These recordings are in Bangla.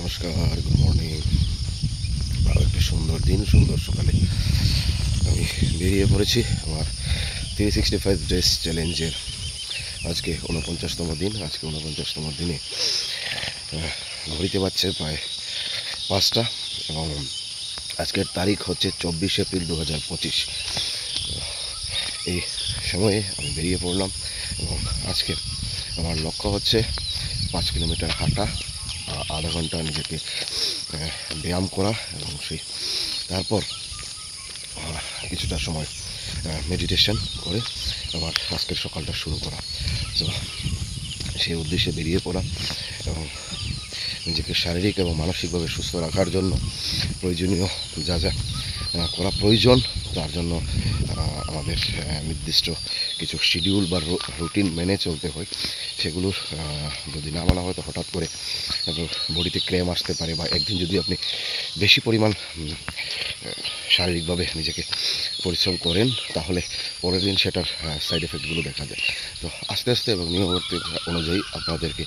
নমস্কার, গুড মর্নিং। আরও একটা সুন্দর দিন, সুন্দর সকালে আমি বেরিয়ে পড়েছি আমার 365 ডেজ চ্যালেঞ্জের আজকে 49তম দিন। আজকে 49তম দিনে ঘড়িতে বাজছে প্রায় 5টা এবং আজকের তারিখ হচ্ছে 24 এপ্রিল 2025। এই সময়ে আমি বেরিয়ে পড়লাম এবং আজকে আমার লক্ষ্য হচ্ছে 5 কিলোমিটার হাঁটা, আধা ঘন্টা নিজেকে ব্যায়াম করা এবং তারপর কিছুটা সময় মেডিটেশন করে আমার আজকের সকালটা শুরু করা। তো সেই উদ্দেশ্যে বেরিয়ে পড়া এবং নিজেকে শারীরিক এবং মানসিকভাবে সুস্থ রাখার জন্য প্রয়োজনীয় যা যা করা প্রয়োজন তার জন্য আমাদের নির্দিষ্ট কিছু শিডিউল বা রুটিন মেনে চলতে হয়। সেগুলো যদি না মানা হয় তো হঠাৎ করে বডিতে ক্র্যাম আসতে পারে, বা একদিন যদি আপনি বেশি পরিমাণ শারীরিকভাবে নিজেকে পরিশ্রম করেন তাহলে পরের দিন সেটার সাইড এফেক্টগুলো দেখা যায়। তো আস্তে আস্তে এবং নিয়মবর্তী অনুযায়ী আপনাদেরকে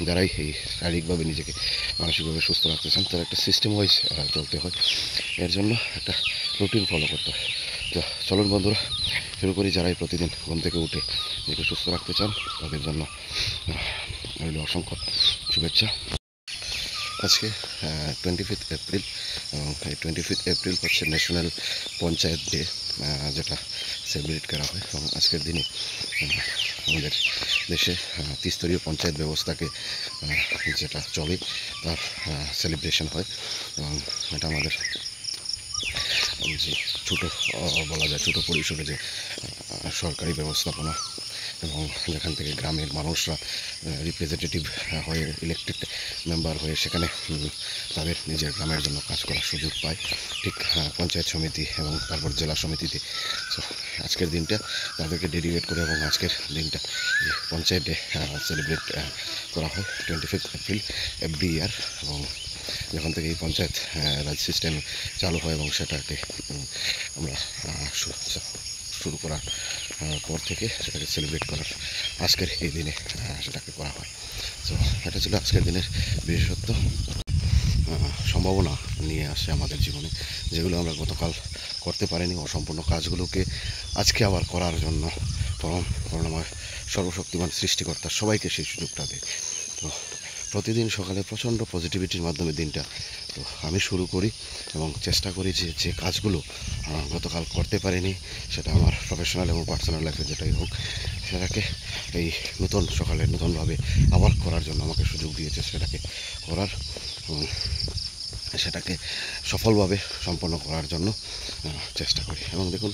যারাই এই শারীরিকভাবে নিজেকে মানসিকভাবে সুস্থ রাখতে চান তারা একটা সিস্টেম ওয়াইজ চলতে হয়, এর জন্য একটা রুটিন ফলো করতে হয়। তো চলুন বন্ধুরা শুরু করি। যারাই প্রতিদিন ঘুম থেকে উঠে নিজেকে সুস্থ রাখতে চান তাদের জন্য রইল অসংখ্য শুভেচ্ছা। আজকে 25 এপ্রিল এবং এই 25 এপ্রিল হচ্ছে ন্যাশনাল পঞ্চায়েত ডে, যেটা সেলিব্রেট করা হয়। এবং আজকের দিনে আমাদের দেশে ত্রিস্তরীয় পঞ্চায়েত ব্যবস্থাকে যেটা চলে তার সেলিব্রেশন হয় এবং এটা আমাদের যে ছোটো বলা যায় ছোটো পরিসরে যে সরকারি ব্যবস্থাপনা এবং যেখান থেকে গ্রামের মানুষরা রিপ্রেজেন্টেটিভ হয়ে ইলেকটেড মেম্বার হয়ে সেখানে তাদের নিজের গ্রামের জন্য কাজ করার সুযোগ পায়, ঠিক পঞ্চায়েত সমিতি এবং তারপর জেলা সমিতিতে। সো আজকের দিনটা তাদেরকে ডেডিকেট করে এবং আজকের দিনটা পঞ্চায়েত ডে সেলিব্রেট করা হয় 25 এপ্রিল এভরি ইয়ার। এবং যখন থেকে এই পঞ্চায়েত রাজ সিস্টেম চালু হয় এবং সেটাকে আমরা শুরু করার পর থেকে সেটাকে সেলিব্রেট করার আজকের এই দিনে সেটাকে করা হয়। তো এটা ছিল আজকের দিনের বিশেষত্ব। সম্ভাবনা নিয়ে আসে আমাদের জীবনে, যেগুলো আমরা গতকাল করতে পারিনি, অসম্পূর্ণ কাজগুলোকে আজকে আবার করার জন্য করুণাময় সর্বশক্তিমান সৃষ্টিকর্তা সবাইকে সেই সুযোগটা দেয়। তো প্রতিদিন সকালে প্রচণ্ড পজিটিভিটির মাধ্যমে দিনটা তো আমি শুরু করি এবং চেষ্টা করি যে কাজগুলো গতকাল করতে পারিনি, সেটা আমার প্রফেশনাল এবং পার্সোনাল লাইফে যেটাই হোক, সেটাকে এই নতুন সকালে নতুনভাবে আবার করার জন্য আমাকে সুযোগ দিয়েছে সেটাকে করার, সেটাকে সফলভাবে সম্পন্ন করার জন্য চেষ্টা করি। এবং দেখুন